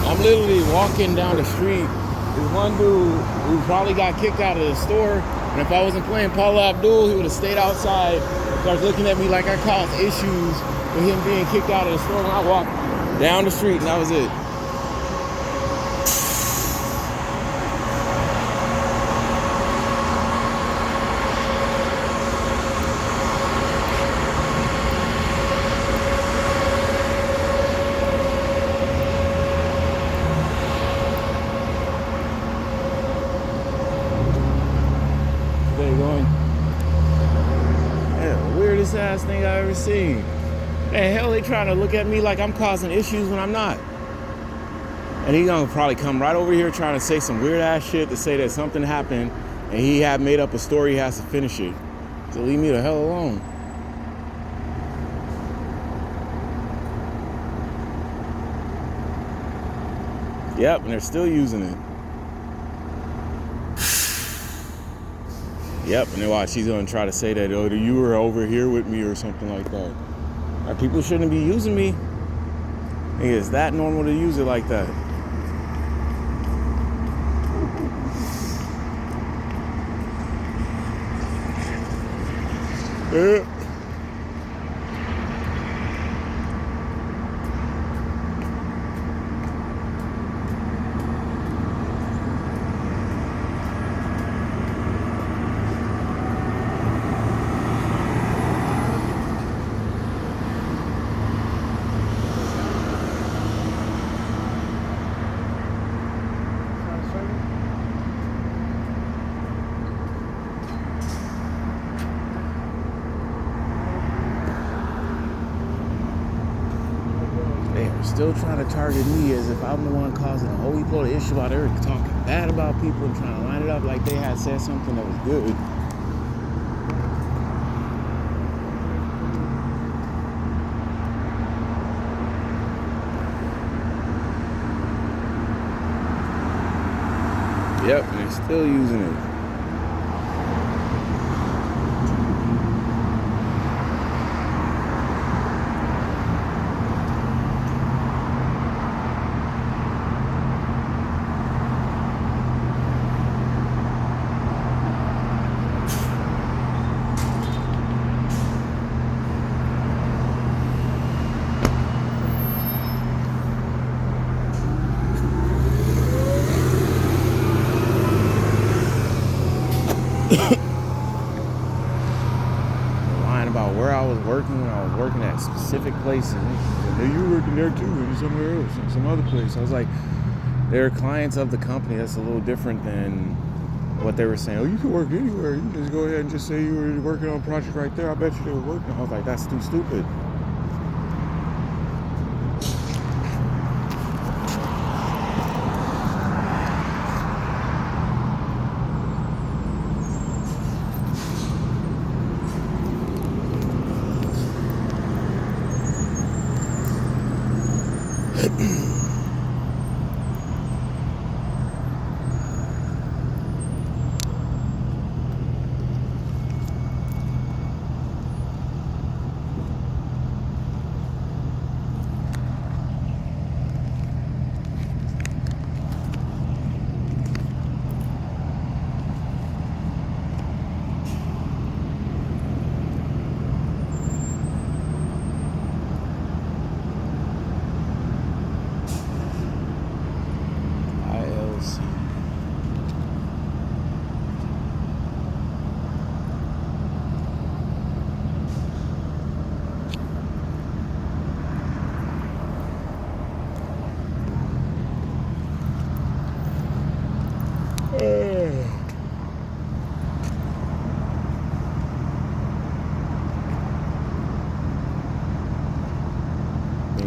I'm literally walking down the street. There's one dude who probably got kicked out of the store, and if I wasn't playing Paula Abdul, he would have stayed outside. Starts looking at me like I caused issues with him being kicked out of the store when I walked down the street, and that was it. Weirdest ass thing I ever seen. And hell, they trying to look at me like I'm causing issues when I'm not. And he gonna probably come right over here trying to say some weird ass shit to say that something happened and he had made up a story, he has to finish it. So leave me the hell alone. Yep, and they're still using it. Yep, and then watch, he's gonna try to say that, oh, you were over here with me or something like that. Like, people shouldn't be using me. It's that normal to use it like that. Yeah. Still trying to target me as if I'm the one causing a whole heap of issue about Eric, talking bad about people and trying to line it up like they had said something that was good. Yep, and they're still using it. Lying about where I was working when I was working at specific places. I knew you were working there too, and somewhere else, and some other place. I was like, they're clients of the company. That's a little different than what they were saying. Oh, you can work anywhere. You can just go ahead and just say you were working on a project right there. I bet you they were working. I was like, that's too stupid.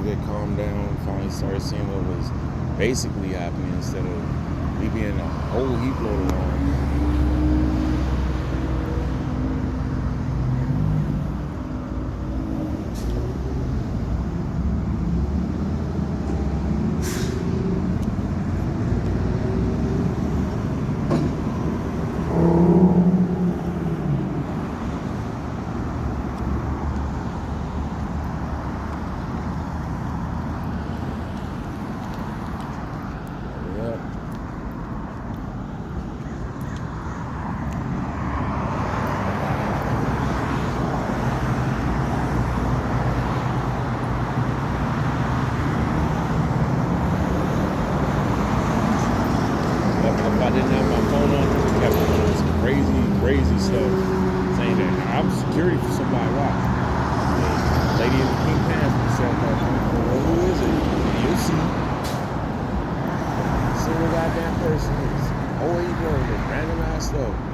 They calmed down, finally started seeing what was basically happening instead of me being a whole heap load along. I didn't have my phone on. They kept doing some crazy stuff, saying that I'm security for somebody. Why? The lady in the pink pants said, well, who is it? You'll see. Single goddamn person is always doing this random ass stuff.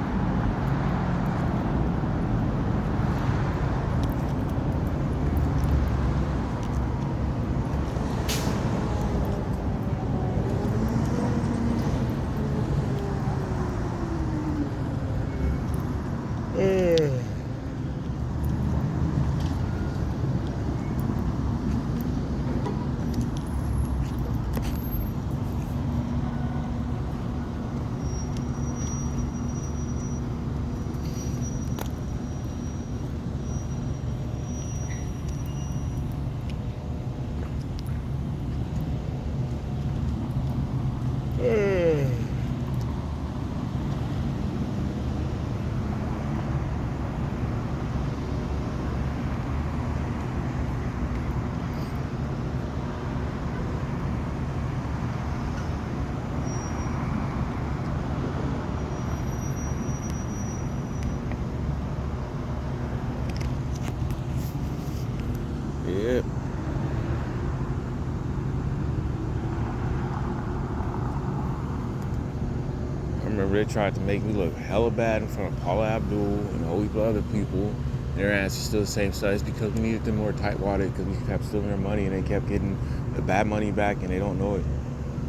Yep. I remember they tried to make me look hella bad in front of Paula Abdul and a whole heap of other people. Their answers still the same size because we needed them more tight wadded because we kept stealing their money and they kept getting the bad money back and they don't know it.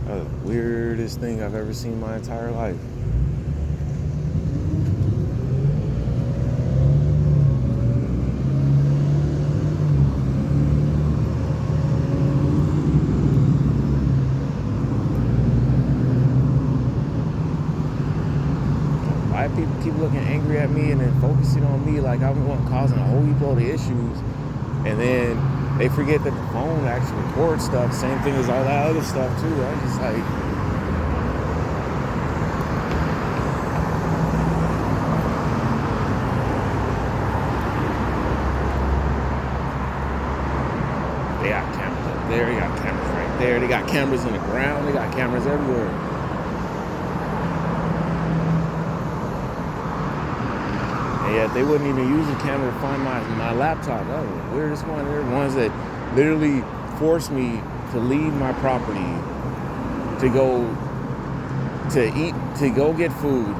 That was the weirdest thing I've ever seen in my entire life. Why people keep looking angry at me and then focusing on me like I'm the one causing a whole heap of the issues, and then they forget that the phone actually records stuff, same thing as all that other stuff too. I'm just like, they got cameras up there, they got cameras right there, they got cameras in the ground, they got cameras everywhere. And yet they wouldn't even use the camera to find my laptop. That was the weirdest one. They're the ones that literally forced me to leave my property to go get food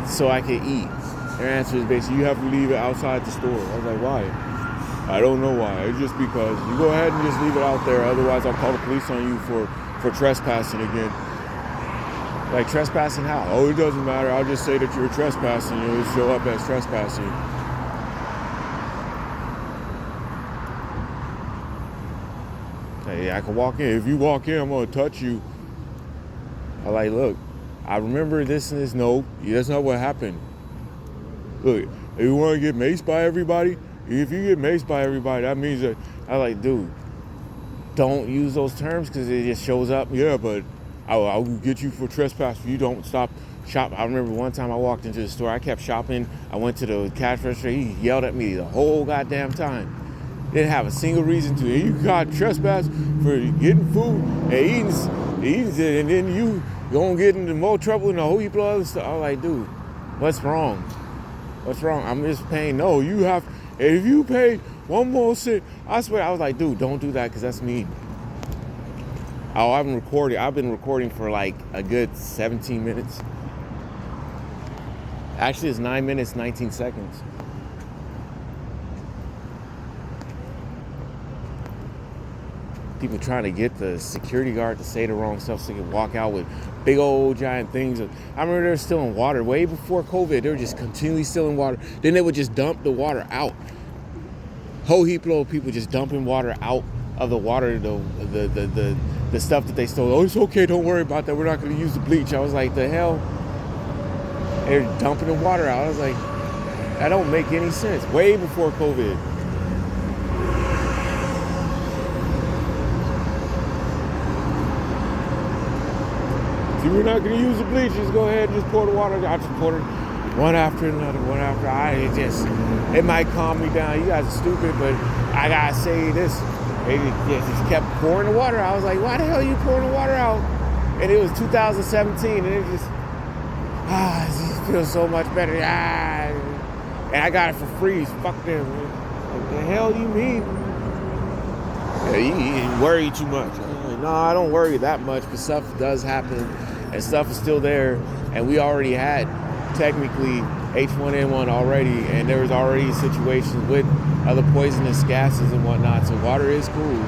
so I could eat. Their answer is basically, you have to leave it outside the store. I was like, why? I don't know why. It's just because you go ahead and just leave it out there. Otherwise, I'll call the police on you for trespassing again. Like, trespassing how? Oh, it doesn't matter. I'll just say that you're trespassing. You'll show up as trespassing. Hey, I can walk in. If you walk in, I'm going to touch you. I'm like, look, I remember this and this. No, that's not what happened. Look, if you want to get maced by everybody, if you get maced by everybody, that means that, I'm like, dude, don't use those terms because it just shows up. Yeah, but I'll get you for trespass if you don't stop shopping. I remember one time I walked into the store. I kept shopping. I went to the cash register. He yelled at me the whole goddamn time. Didn't have a single reason to. You got trespass for getting food and eating it, and then you gonna get into more trouble and a whole heap of other stuff. I was like, dude, what's wrong? What's wrong? I'm just paying. No, you have. If you pay one more cent, I swear. I was like, dude, don't do that because that's mean. Oh, I've been recording for like a good 17 minutes. Actually, it's 9 minutes, 19 seconds. People trying to get the security guard to say the wrong stuff so they can walk out with big old giant things. I remember they were stealing water way before COVID. They were just continually stealing water. Then they would just dump the water out. Whole heap of people just dumping water out of the water, the stuff that they stole. Oh, it's okay, don't worry about that. We're not going to use the bleach. I was like, the hell? They're dumping the water out. I was like, that don't make any sense. Way before COVID. See, we're not going to use the bleach. Just go ahead and just pour the water. I just poured it one after another, one after. It might calm me down. You guys are stupid, but I got to say this. They just kept pouring the water out. I was like, why the hell are you pouring the water out? And it was 2017, and it just, It feels so much better. And I got it for free. Fuck them. What the hell you mean? Yeah, you worry too much. I'm like, no, I don't worry that much, but stuff does happen, and stuff is still there, and we already had technically H1N1 already, and there was already situations with other poisonous gases and whatnot, so water is cool.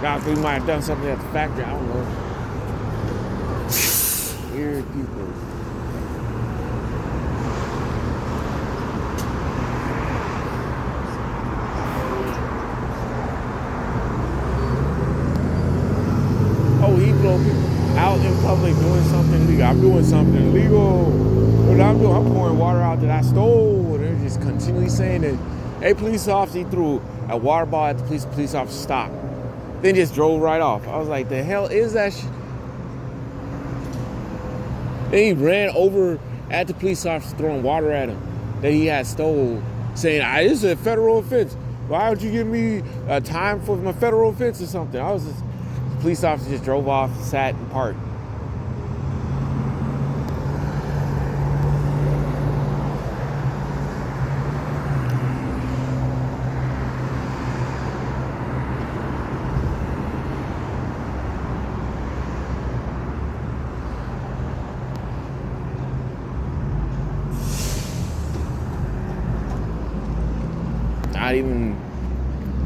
Now, we might have done something at the factory, I don't know. Weird people. He blow people out in public doing something illegal. I'm doing something illegal. What I'm doing, I'm pouring water out that I stole. They're just continually saying that, hey, police officer, he threw a water bottle at the police officer stopped. Then just drove right off. I was like, the hell is that shit? Then he ran over at the police officer throwing water at him that he had stole, saying, this is a federal offense. Why would you give me a time for my federal offense or something? I was just... Police officer just drove off, sat, and parked.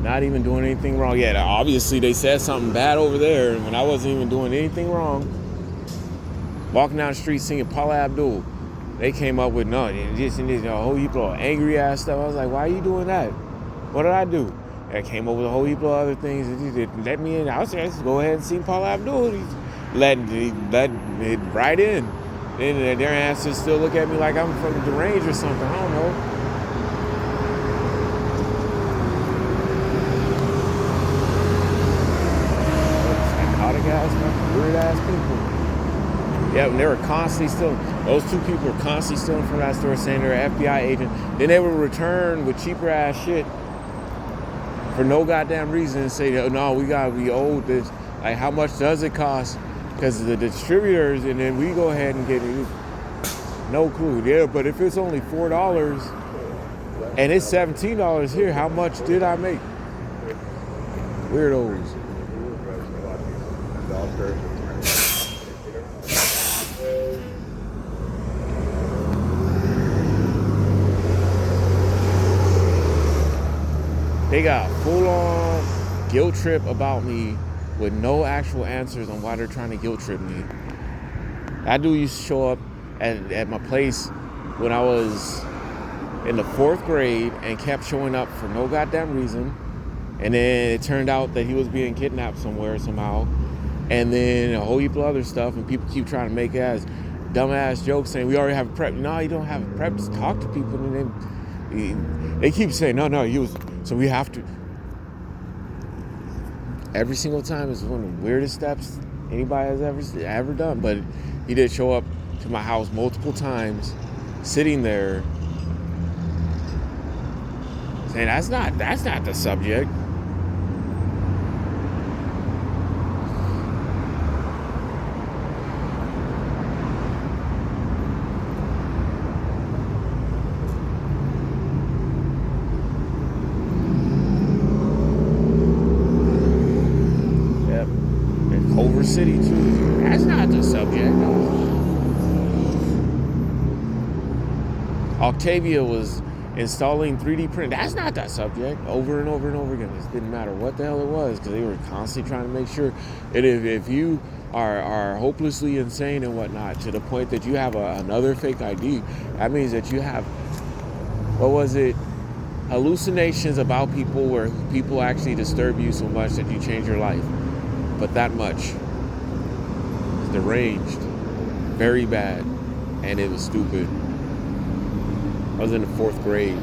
Not even doing anything wrong yet. Obviously, they said something bad over there when I wasn't even doing anything wrong. Walking down the street singing Paula Abdul. They came up with nothing. This and this, a whole heap of angry ass stuff. I was like, why are you doing that? What did I do? I came up with a whole heap of other things. They let me in. I was like, let's go ahead and see Paula Abdul. He let it right in. And their asses still look at me like I'm fucking deranged or something. I don't know. Weird ass people. Yeah, and they were constantly stealing. Those two people were constantly stealing from that store, saying they're an FBI agent. Then they would return with cheaper ass shit for no goddamn reason and say, no, we owed this. Like, how much does it cost? Because the distributors, and then we go ahead and get it. No clue. Yeah, but if it's only $4 and it's $17 here, how much did I make? Weirdos. They got full-on guilt trip about me with no actual answers on why they're trying to guilt trip me. That dude used to show up at my place when I was in the 4th grade and kept showing up for no goddamn reason. And then it turned out that he was being kidnapped somewhere somehow. And then a whole heap of other stuff, and people keep trying to make dumbass jokes saying we already have a prep. No, you don't have a prep. Just talk to people, and then they keep saying no, he was. So we have to. Every single time is one of the weirdest steps anybody has ever done. But he did show up to my house multiple times, sitting there, saying that's not the subject. Culver City too. That's not the subject. Octavia was installing 3D print. That's not that subject. Over and over and over again. It didn't matter what the hell it was, because they were constantly trying to make sure that if you are hopelessly insane and whatnot, to the point that you have another fake ID, that means that you have, hallucinations about people, where people actually disturb you so much that you change your life. But that much. It's deranged. Very bad. And it was stupid. I was in the 4th grade.